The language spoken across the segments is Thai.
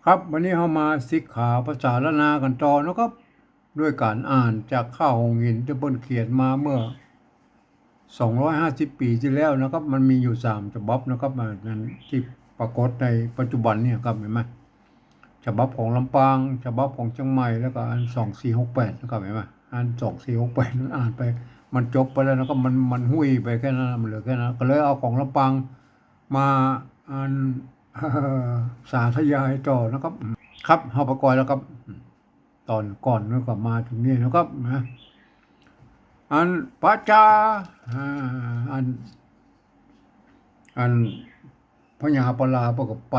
ครับวันนี้เรามาศึกษาภาษาละนากันต่อนะครับด้วยการอ่านจากข้าวหงหินที่เปิ้นเขียนมาเมื่อ250ปีที่แล้วนะครับมันมีอยู่3ฉบับนะครับนั้นที่ปรากฏในปัจจุบันเนี่ยครับเห็นไหมฉบับของลำปางฉบับของเชียงใหม่แล้วก็อัน2468นะครับเห็นไหมอัน2468นั้นอ่านไปมันจบไปแล้วนะครับมันหุ้ยไปแค่นั้นมันเหลือแค่นั้นก็เลยเอาของลำปางมาอันสาธยายต่อนะครับ ครับเฮาประกอยแล้วครับตอนก่อนแล้วก็มาถึงนี่นะครับนะอันพระจาอ่าอันอันพญาปลาประกบไป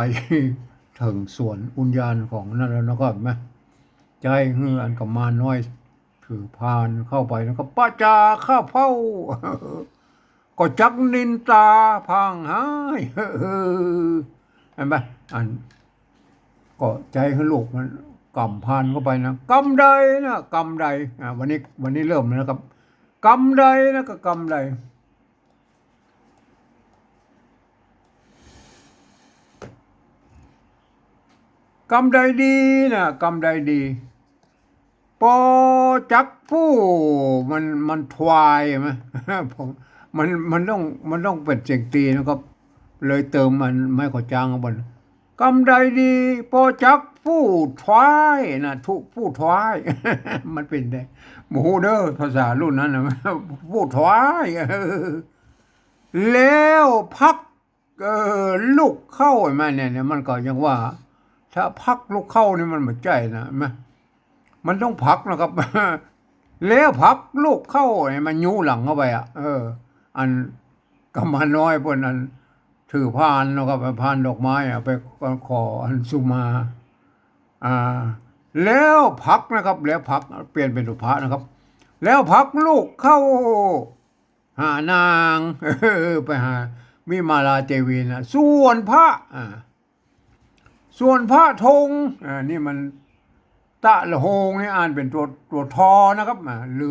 ถึงสวนอุญญาณของนั่นแล้วนะครับไหมใจเฮืออันกับมาน้อยถือพานเข้าไปแล้วก็ป้าจาข้าเฝ้าก็จักนินตาพังหายเห็นไหมอัน ก็ใจให้ลูกมันกำพานเข้าไปนะกำใดนะกำใดวันนี้เริ่มแล้วนะครับกำใดนะก็กำใดกำใดดีนะกำใดดีปอจักผู้มันทวายไหมผมมันต้องเป็นเสียงตีนะครับเลยเติมมันไม่ขอจางเอาบนกำใดดีปอจักผู้ทวายนะทุกผู้ทวายมันเป็นได้โมโหเด้อภาษารุ่นนั้นนะผู้ทวายแล้วพักลูกเข้ามาเนี่ยมันก็ยังว่าถ้าพักลูกเข้านี่มันไม่ใจนะมันต้องพักนะครับ แล้วพักลูกเข้าเนี่ยมันยูหลังเข้าไปอ่ะอันกำมาน้อยพวกนั้นถือพานนะครับพานดอกไม้อ่ะไปขออันสุมาอ่าแล้วพักนะครับ แล้วพักเปลี่ยนเป็นสุภาพนะครับ แล้วพักลูกเข้าหานางไปหาวิมาลาเทวีนะส่วนพระส่วนพระธงนี่มัน ตะละโหงนี่อ่านเป็นตัวทอนะครับห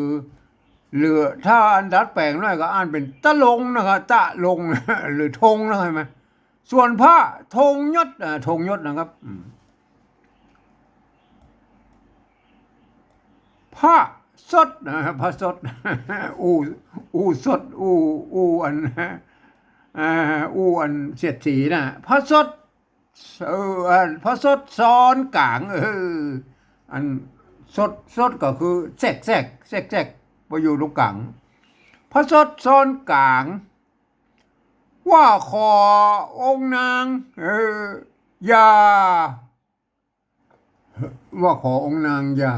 รือถ้าอันดัดแปลงหน่อยก็อ่านเป็นตะลงนะครับตะลง หรือธงนะเห็นไหมส่วนพระธงยศธงยศนะครับพระสดพระสด อูสดอันอันเสียดสีนะพระสดพระสดซ้อนกลางอันสดก็คือแทรกไปอยู่ตรงกลางพระสดซ้อนกลางว่าขอองค์นางอย่าว่าขอองค์นางอย่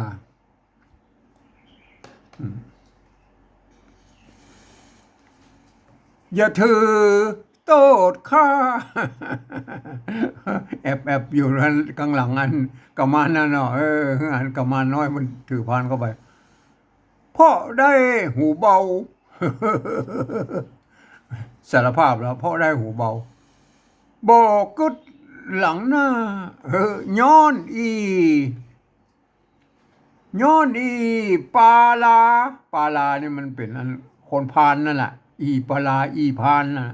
าถือโตดข้า แอบอยู่ข้างหลังอันกำมานนั่นเนาะอันกำมานน้อยมันถือพานเข้าไปพ่อได้หูเบา สารภาพแล้วพ่อได้หูเบาบอกกึดหลังหน้าย้อนอีปาลาเนี่ยมันเป็นอันคนพานนั่นแหละปาลาพานน่ะ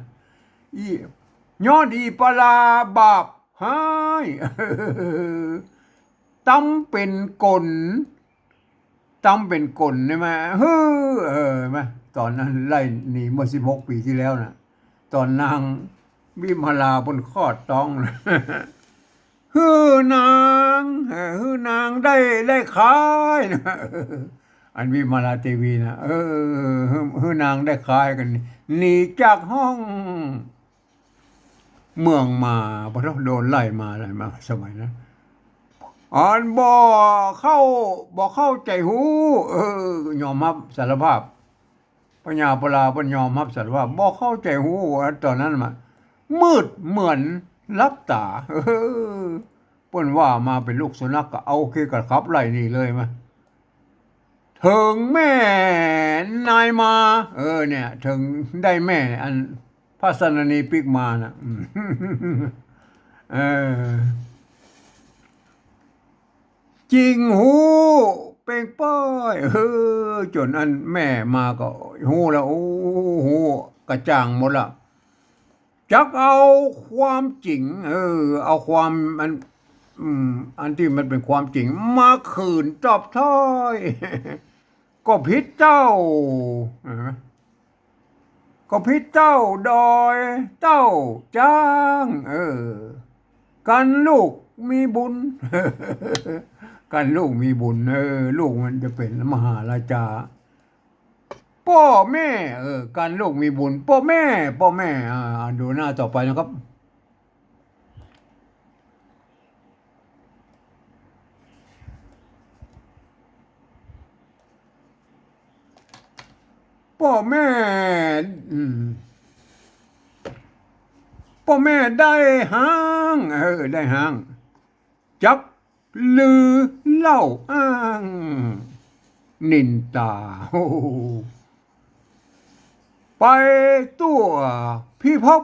อีย้อนปาลาบาปหาย ตั้มเป็นกลใช่ไหมไหมตอนนั้นไล่หนีเมื่อ16 ปีที่แล้วนะตอนนางวิมาลาบนคลอดต้องนะ นางได้ขายนะอันวิมาลาเทวีนะนางได้ขายกันหนีจากห้องเมืองมาเพราะโดนไล่มาอะไรมาสมัยนั้นอ่านบ่เข้าใจหูยอมรับสารภาพปัญญาปลาปัญยอมรับสารภาพบ่เข้าใจหูตอนนั้นมามืดเหมือนรับตาเปิ้นว่ามาเป็นลูกสุนัขก็เอาเคกับขับไล่นี่เลยมาถึงแม่นายมาเนี่ยถึงได้แม่อันพระสนนีปิกมานะเออจริงหูเป่งป้อยจนอันแม่มาก็หูแล้วโอ้โหกระจ่างหมดละจักเอาความจริงเอาความมัน อันที่มันเป็นความจริงมาขืนตอบถ้อย ก็พิษเจ้าเห็นไหมก็พิษเจ้าดอยเจ้าจ้างกันลูกมีบุญ กันลูกมีบุญลูกมันจะเป็นมหาราชาพ่อแม่กันลูกมีบุญพ่อแม่ดูหน้าต่อไปนะครับพ่อแม่อืมพ่อแม่ได้หางได้หางจักลือเล่าอ้างนินตาโอ้ไปตัวพี่พบ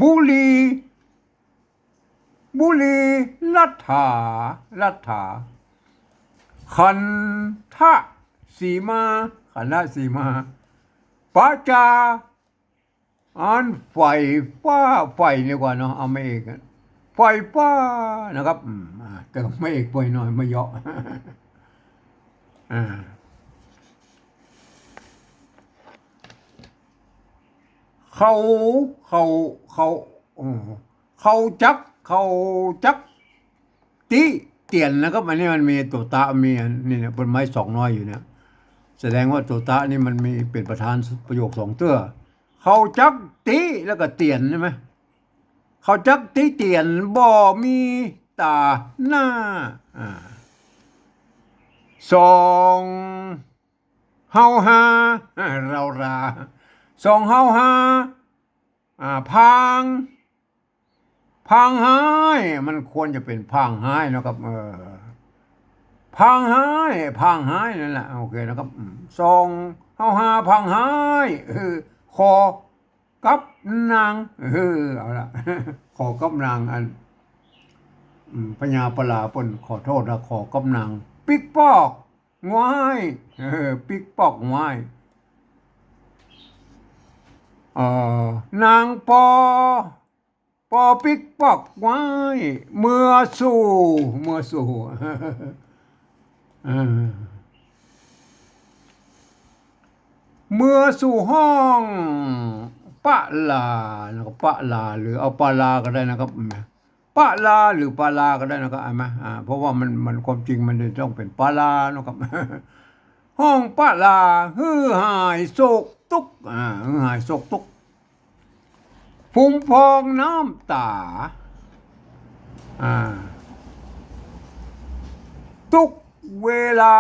บุรีรัฐาขันทะสีมาขันทะสีมาปะจาอันไฟฟ้าไฟดีกว่าเนาะเอาไม่เอกไฟฟ้านะครับเติมไม่เอกไปหน่อยไม่เยาะ อ่าเขาเขาเขาเขาจักติเตียนนะครับอันนี้มันมีตัวตะมีนี่เนี่ยเป็นไม้สองน้อยอยู่เนี่ยแสดงว่าตัวตะนี่มันมีเป็นประธานประโยคสองเตื้อเขาจักติแล้วก็เตียนใช่ไหมเขาจักติเตียนบ่มีตาหน้าสองเฮาหาเราราสองเฮาหาพังหายมันควรจะเป็นพังหายนะครับพังหายนั่นแหละโอเคนะครับสองเฮาหาพังหายคอกับนางเอาละ ขอกับนางอันพญาปลาปนขอโทษนะขอกับนางปิกปอกงวยปิกปอกงวยนางปอปิกปอกไว้เมื่อสู่ เมื่อสู่ห้องปะลานะครับปะลาหรือเอาปลาลาก็ได้นะครับปะลาหรือปลาลาก็ได้นะครับไหมเพราะว่ามันความจริงมันจะต้องเป็นปลาลานะครับ ห้องปะลาฮือหายโศกตุกฮือหายโศกตุกฟุ้งพองน้ำตาทุกเวลา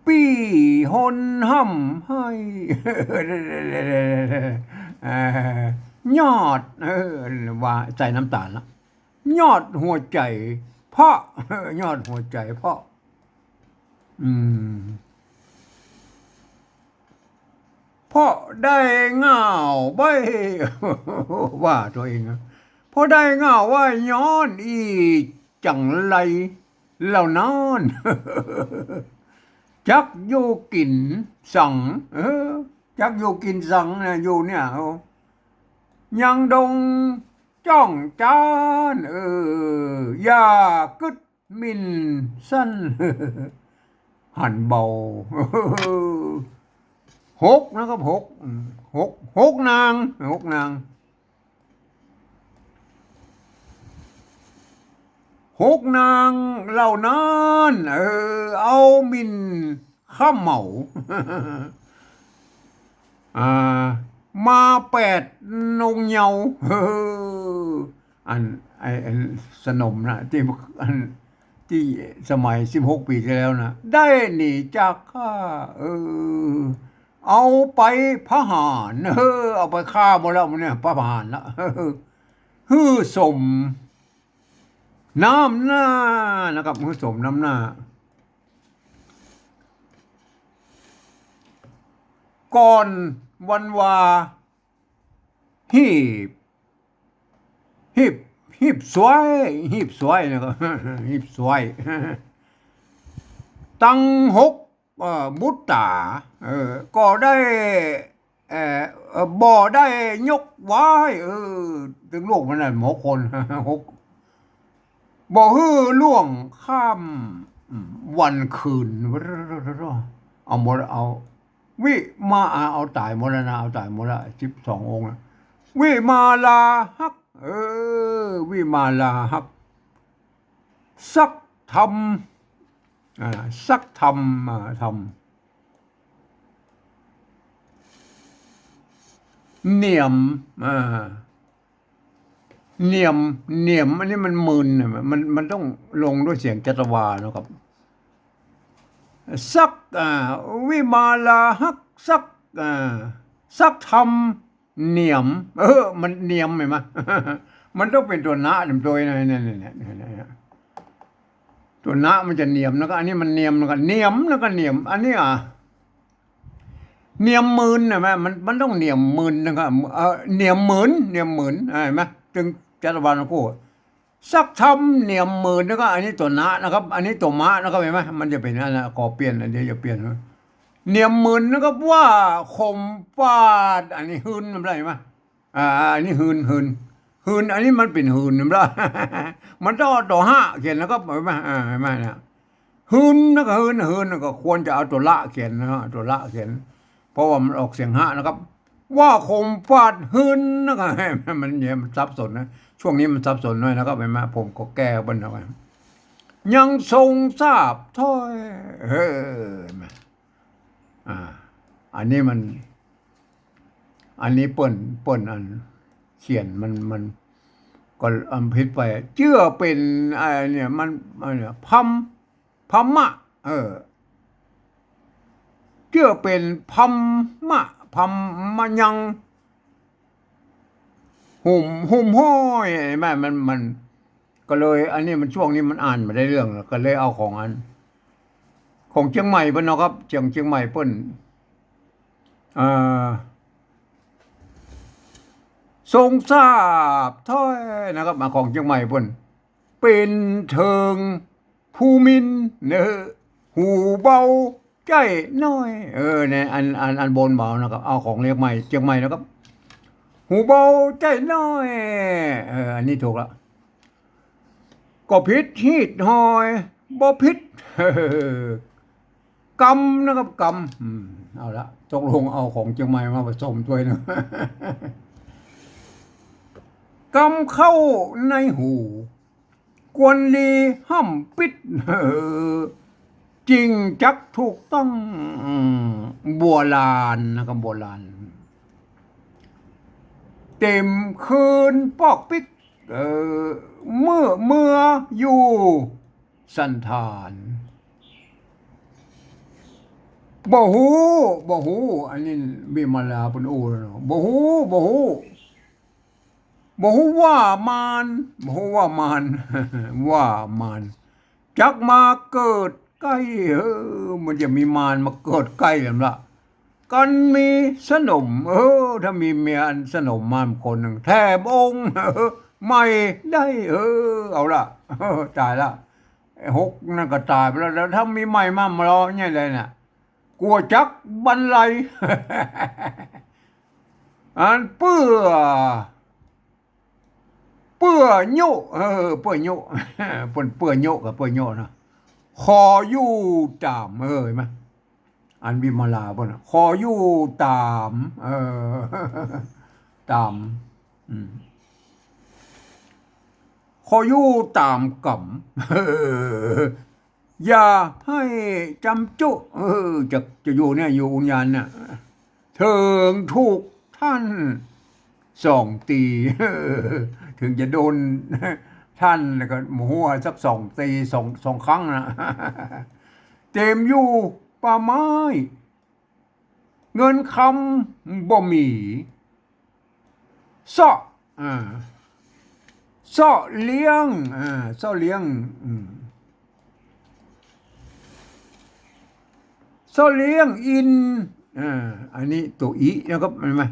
ปีหนห่ำให้ ยอดว่าใจน้ำตาลละยอดหัวใจเพราะ ยอดหัวใจเพราะเพราะได้เงาใบ ว่าตัวเองเพราะได้เงาว่าย้อนอีจังไรเหล่านอน จักอยู่กินสั่งจักอยู่กินสั่งนะอยู่เนี่ยยังดงจ้องจานอย่ากึดมินสั้น หันเบา หกนะครับหกนางหกนางเหล่านั้นเอามินข้าเหมา มาแปดนงเยาอันสนมนะที่สมัย16 ปีที่แล้วนะได้หนีจากข้าเอาไปพหารเอาไปฆ่าหมดแล้วมันเนี่ยพหารละฮือสมน้ำหน้านะครับฮือสมน้ำหน้าก่อนวันวาหีบสวยนะครับ หีบสวยตั้งหกบุตตาก็ได้ บ่ได้ยกไว้ถึงลูกมันน่ะหมอคน หกบ่ฮื้อล่วงข้ามวันคืนเอาหมดเอาวิมาเอาตายหมดแล้วนะเอาตายหมดละ12 องค์นะวิมาลาฮักวิมาลาฮักสักธรรมสักธรรมธรรมเนียมเนียมเนียมอันนี้มันมึนมันต้องลงด้วยเสียงจัตวานะครับสักวิมาลาฮักสักธรรมเนียมมันเนียมไหมมั้ย มันต้องเป็นตัวนะตัวเนี่ยตัวนะมันจะเนียมแล้วก็อันนี้มันเนียมแล้วก็เนียมแล้วก็เนียมอันนี้เนียมมืนนะแม่มันต้องเนียมมืนนะครับเนียมเหมือนเห็นไหมจึงจัตวาลกูสักทำเนียมมืนแล้วก็อันนี้ตัวนะนะครับอันนี้ตัวมะนะครับเห็นไหมมันจะเป็นอะไรนะขอเปลี่ยนอันเดียวจะเปลี่ยนเนียมมืนนะครับว่าคมฟาดอันนี้หืนอะไรไหมอันนี้หืนอันนี้มันเป็นหืนนะ มันต้องตัวห้าเขียนแล้วก็เห็นไหมเนี่ยหืนแล้วก็หืนแล้วก็ควรจะเอาตัวละเขียนนะตัวละเขียนเพราะว่ามันออกเสียงห้านะครับว่าคมฟาดหืนนะครับมันเนี่ยมันซับซ้อนนะช่วงนี้มันซับซ้อนหน่อยนะครับเห็นไหมผมก็แก้บนเอาไว้ยังทรงทราบถ้อยอันนี้มันอันนี้เปิ้นอันเขียนมันก็อัมพิษไปเชื่อเป็นอะไรเนี่ยมันเนี่ยพัมมะเชื่อเป็นพัมมะยังหุ่มห้อยแม่มันก็เลยอันนี้มันช่วงนี้มันอ่านมาได้เรื่องก็เลยเอาของเชียงใหม่เพิ่นเนาะครับเชียงใหม่เพิ่นทรงทราบถ้อยนะครับมาของเชียงใหม่เพิ่นเป็นเทิงภูมินหูเบาใจน้อยเนี่ยอันบนเบานะครับเอาของเรียกใหม่เชียงใหม่นะครับหูเบาใจน้อยอันนี้ถูกละก็พิษฮีดหอยบ่พิษกรรมนะครับกรรมเอาละตกลงเอาของเชียงใหม่มาผสมด้วยนะ กำเข้าในหูกวนลีห้ำปิดจริงจักถูกต้องโบราณนะครับโบราณเต็มคืนปอกปิกเมื่ออยู่สันทานบ่ฮู้อันนี้มีมาลาเป็นอูแล้วเนาะบ่ฮู้ว่ามานว่ามานจักมาเกิดใกล้มันจะมีมารมาเกิดใกล้กันละกันมีสนมถ้ามีเมียอันสนมมานคนหนึ่งแทบองค์ไม่ได้เอาละตายละหกนั่นก็ตายไปแล้วถ้ามีใหม่มารอเนี่ยเลยน่ะกลัวจักบรรลัย อันเปื้อโยเปื้อโยเปื้อโยกับเปื้อโยนะคออยู่ตามเห็นไหมอันวิมาลาบ่นะคออยู่ตามตามคออยู่ตามกำอย่าให้จำจุจะอยู่เนี่ยอยู่อุญญาณน่ะเถิงถูกท่านส่องตีถึงจะโดนท่านแล้วก็หัวสัก2 ตีสองครั้งนะเต็มอยู่ป่าไม้เงินคำบ่มีซ่อเลี้ยงอินอันนี้ตัวอีนะครับเห็นไหม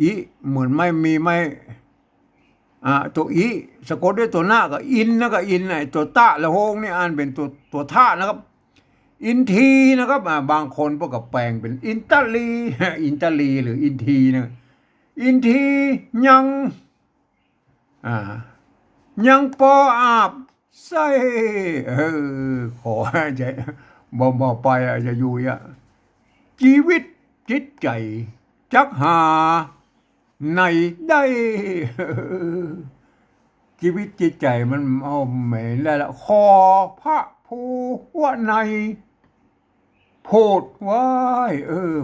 อีเหมือนไม่ตัวอีสะกดด้วยตัวหน้ากับอินนะกับอินไอ้ตัวตะละโฮงนี่อ่านเป็นตัวท่านะครับ อินทีนะครับบางคนพวกกับแปลงเป็นอินตาลีอินตาลีหรืออินทีนะอินทียังอ่ายังปออาบใส่ขอใจบ่ไปจะอยู่ชีวิตจิตใจจักหาในได้ชีวิตจิตใจมันเอาไม่ได้ละคอพระภูวะในโพดไว้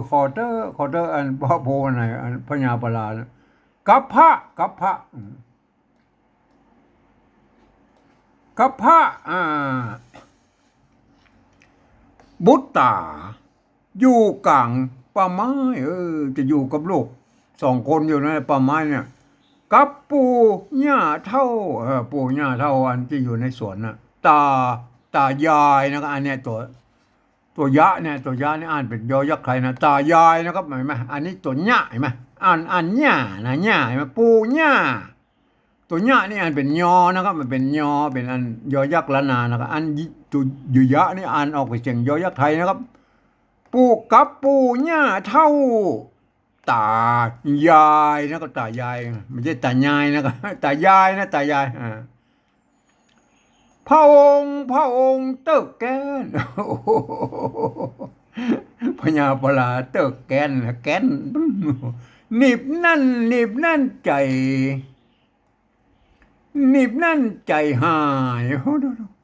ขอเตอร์อันพระโพวะในอันพญาปลากับพระบุตตาอยู่กลางป่าไม้จะอยู่กับลูก2 คนอยู่ในป่าไม้เนี่ยกับปู่ย่าเท่าปู่ย่าเท่าอันที่อยู่ในสวนน่ะตายายนะครับอันเนี้ยตัวยะเนี่ยตัวยะนี่อ่านเป็นยอยักษ์ใครนะตายายนะครับเห็นไหมอันนี้ตัวญ่เห็นไหมอ่านญ่นะญ่เห็นไหมปู่ญ่ตัวญ่นี่อ่านเป็นยอนะครับมันเป็นยอเป็นอันยอยักษ์ละนานะครับอันตัวยุยะนี่อ่านออกเป็นเสียงยอยักษ์ไทยนะครับปู่กับปู่ย่าเท่าตายายนะก็ตายายไม่ใช่ตายายนะครับตายายนะตายายพระองค์เติกแกนพญาปลาเติกแกนหนีบนั่นใจหนีบนั่นใจหาย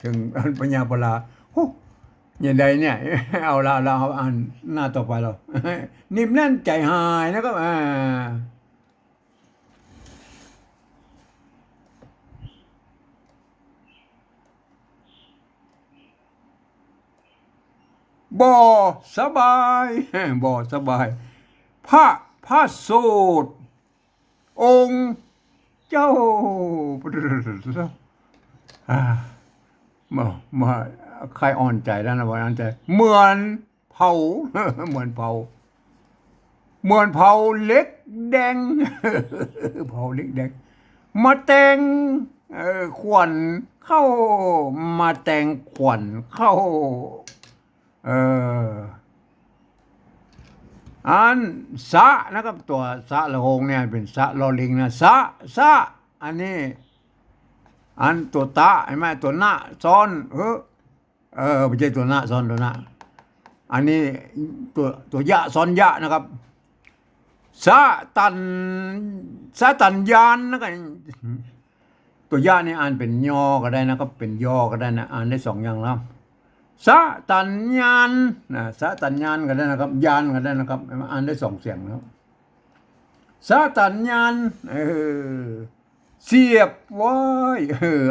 ถึงพญาปลาอย่างใดเนี่ยเอาเราอ่านหน้าต่อไปเราหนีบนั่นใจหายนะครับบ่สบายพระโสดองค์เจ้ามาใครอ่อนใจแล้วนะวันนั้นใจเหมือนเผาเล็กแดงเผาเล็กแดงมาแต่งขวัญเข้ามาแต่งขวัญเข้าอันสะนะครับตัวสะละหงเนี่ยเป็นสะลอลิงนะสะอันนี้อันตัวตะเห็นไหมตัวหน้าซ้อนไม่ใช่ตัวหน้าซ้อนตัวหน้าอันนี้ตัวยะซ้อนยะนะครับสะตันยานนะครับตัวยะนี่อ่านเป็นยอก็ได้นะครับเป็นยอก็ได้นะอ่านได้2 อย่างแล้วสะตัญญาณสะตัญญาณก็ได้นะครับยานก็ได้นะครับอ่านได้2 เสียงนะครับสะตัญญาณเสียบไว้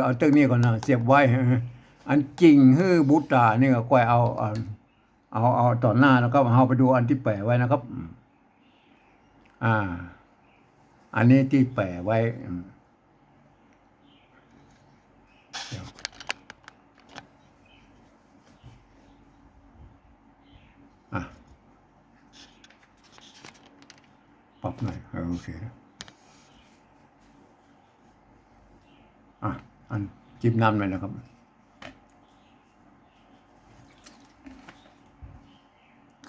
เอาตึกนี้ก่อนนะเสียบไว้อันจริงบุตตานี่ก็ค่อยเอาต่อหน้าแล้วก็เอาไปดูอันที่แปะไว้นะครับอันนี้ที่แปะไว้ปรับหน่อยโอเคอันจิ้มน้ำหน่อยนะครับ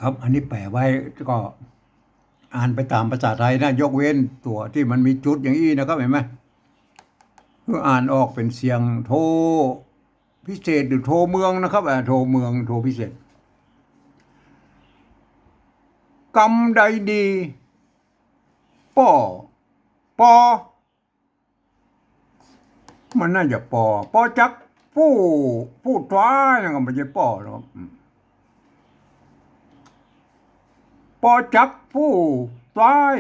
ครับอันนี้แปะไว้ก็อ่านไปตามภาษาไทยนะยกเว้นตัวที่มันมีจุดอย่างนี้นะครับเห็นไหมเพื่ออ่านออกเป็นเสียงโทพิเศษหรือโทเมืองนะครับโทเมืองโทพิเศษกรรมใดดีปอมันน่าจะปอจักผู้ท้ายนะครับไม่ใช่ปอหรอกปอจักผู้ท้าย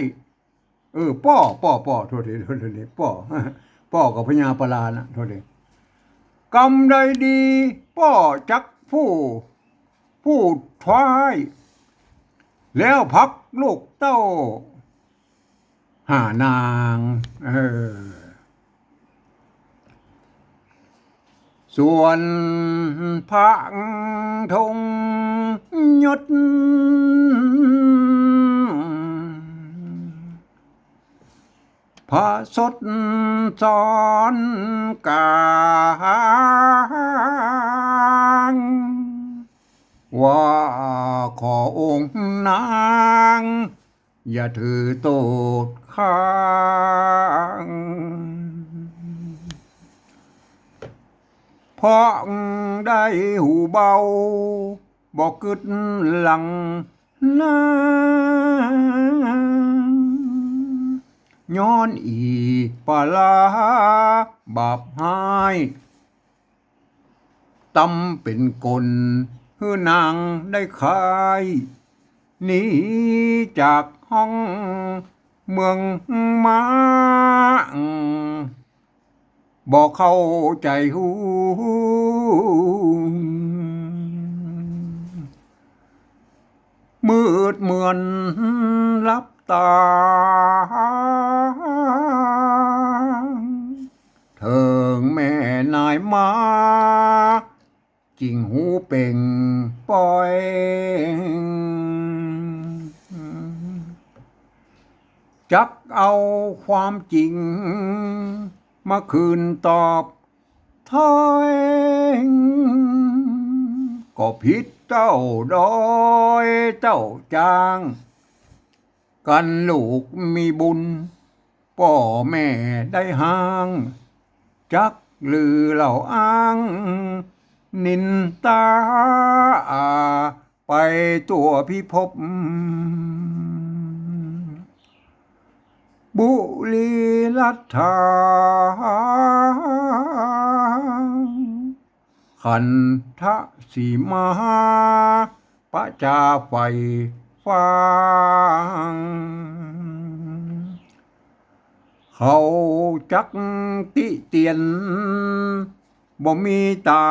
ปอโทษทีปอกับพญาปลานะโทษทีกรรมใดดีปอจักผู้ท้ายแล้วพักลูกเต้าหานางส่วนพระธงยศพระสดสอนกางโอ้ ว่าขอองค์นางอย่าถือโทษข้างเพราะได้หูเบาบอกกึดหลังนาย้อนอีกปาลาบาปหายตำเป็นกลคือนางได้ขายหนีจากห้องเมืองมาบอกเข้าใจหูมืดเหมือนลับตาเถิงแม่นายมาจริงหูเป่งปล่อยจักเอาความจริงมาคืนตอบถ้อยก็ผิดเจ้าดอยเจ้าจางกันลูกมีบุญพ่อแม่ได้ห่างจักลือเหล่าอ้างนินตาไปตัวพิภพบุรีรัฐาขันทะสีมาประจาไฟฟังเขาจักติเตียนบ่มีตา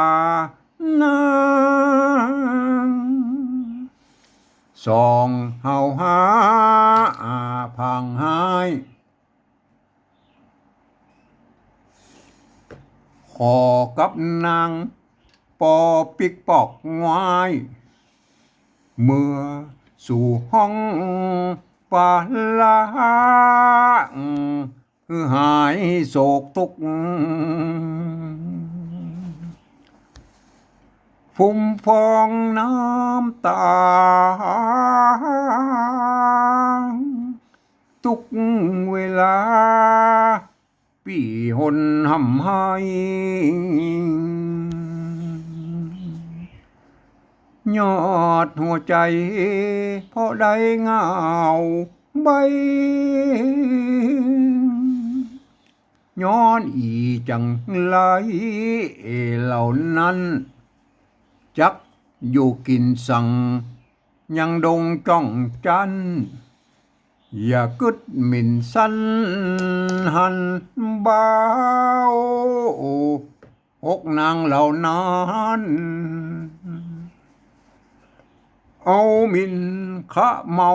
นางสองเฮาหาพังหายขอกับนางปอปิกปอกงวายเมื่อสู่ห้องปาลาหายโศกทุกข์ฟุ่มฟองน้ำตาทุกเวลาปีหนห่ำให้ยอดหัวใจเพราะได้เงาใบย้อนอีจังไรเหล่านั้นจักอยู่กินสั่งยังดงจ้องจันอย่ากึดหมิ่นสันหันเบาอกนางเหล่านั้นเอามินขะเมา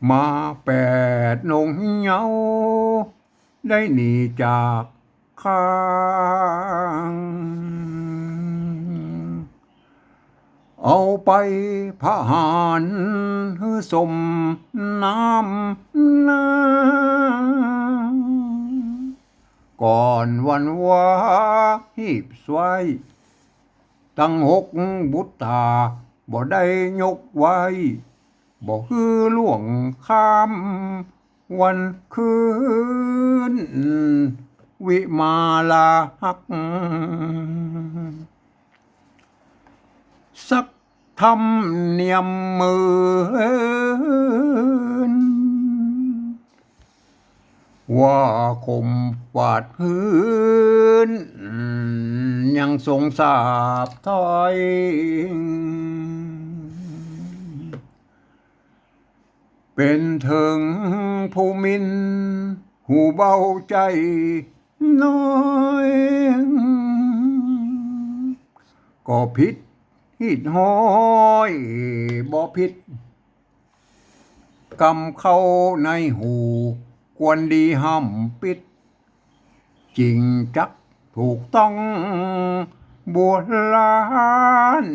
มาแปดนงเหงาได้หนีจากข้างเอาไปพระหารสมน้ำนาก่อนวันวาหีบสวยตั้งหกบุตตาบ่ได้ยกไว้บ่คือล่วงข้ามวันคืนวิมาลาหักสักทำเนียมมือว่าคมปาดพื้นยังทรงสาบถอยเป็นถึงผู้มินหูเบาใจน้อยก็ผิดหิดห้อยบ่ผิดกำเข้าในหูควรดีห้ำปิดจริงจักถูกต้องบวชลาน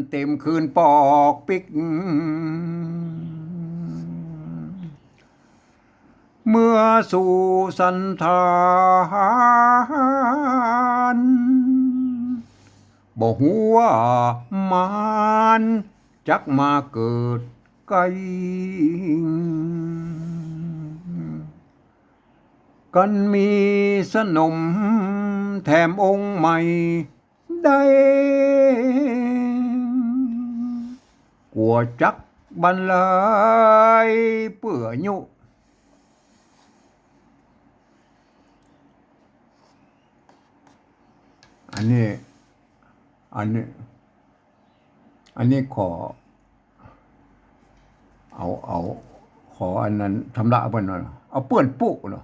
เต็มคืนปอกปิกเมื่อสู่สันธาน บอกหัวมานจักมาเกิดไกลกันมีสนมแถมองค์ใหม่ได้กลัวจักบรรลัยเปื่อยุอันนี้อันนี้อันนี้ขอเอาขออันนั้นชำระเพิ่นหน่อยเอาเปื้อนปุ๊เนาะ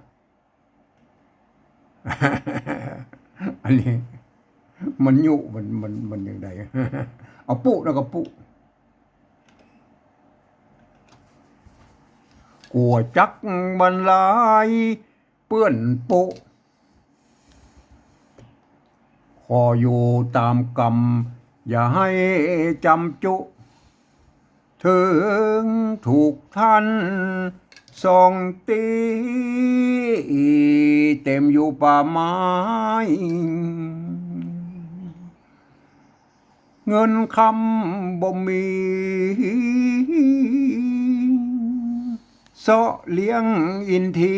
อันนี้มันยุมันอย่างใด เอาปุ๊แล้วก็ปุ๊กลัวจักบรรลัยเปื้อนปุ๊ขออยู่ตามกรรมอย่าให้จำจุถึงถูกท่านส่องตีเต็มอยู่ป่าไม้เงินคำบ่มีเสาะเลี้ยงอินที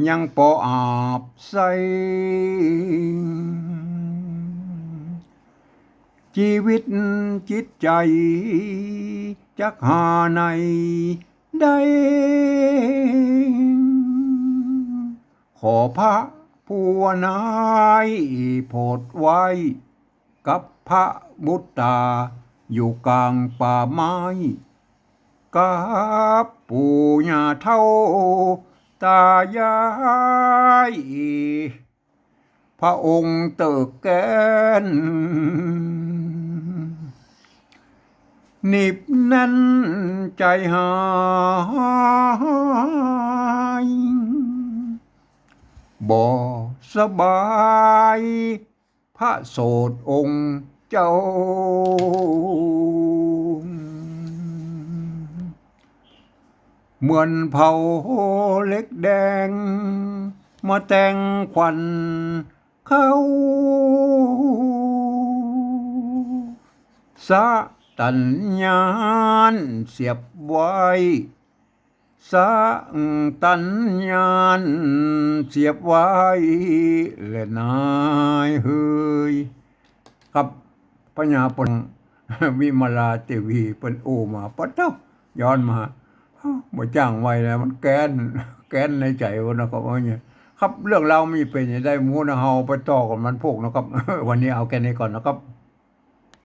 ยังปออาบใสชีวิตจิตใจจักหาในได้ขอพระผู้นายโพดไว้กับพระบุตตาอยู่กลางป่าไม้กับปู่ย่าเฒ่าตายายพระองค์เติกแกนนิบแน่นใจหายบ่สบายพระโสดองค์เจ้าเหมือนเผาเล็กแดงมาแต่งขวัญเขาสะตัญญาณเสียบไว้สะตัญญาณเสียบไว้และนายเฮยครับพญาปน วิมลาเทวีเป็นโอมาปะเจ้าย้อนมาบ่จ้างไว้แล้วมันแกนในใจวะนะครับว่าเนี่ยครับเรื่องเราวมีเป็นอย่างได้หมูนะเฮาไปต่อกับมันพวกนะครับ วันนี้เอาแค่นี้ก่อนนะครับ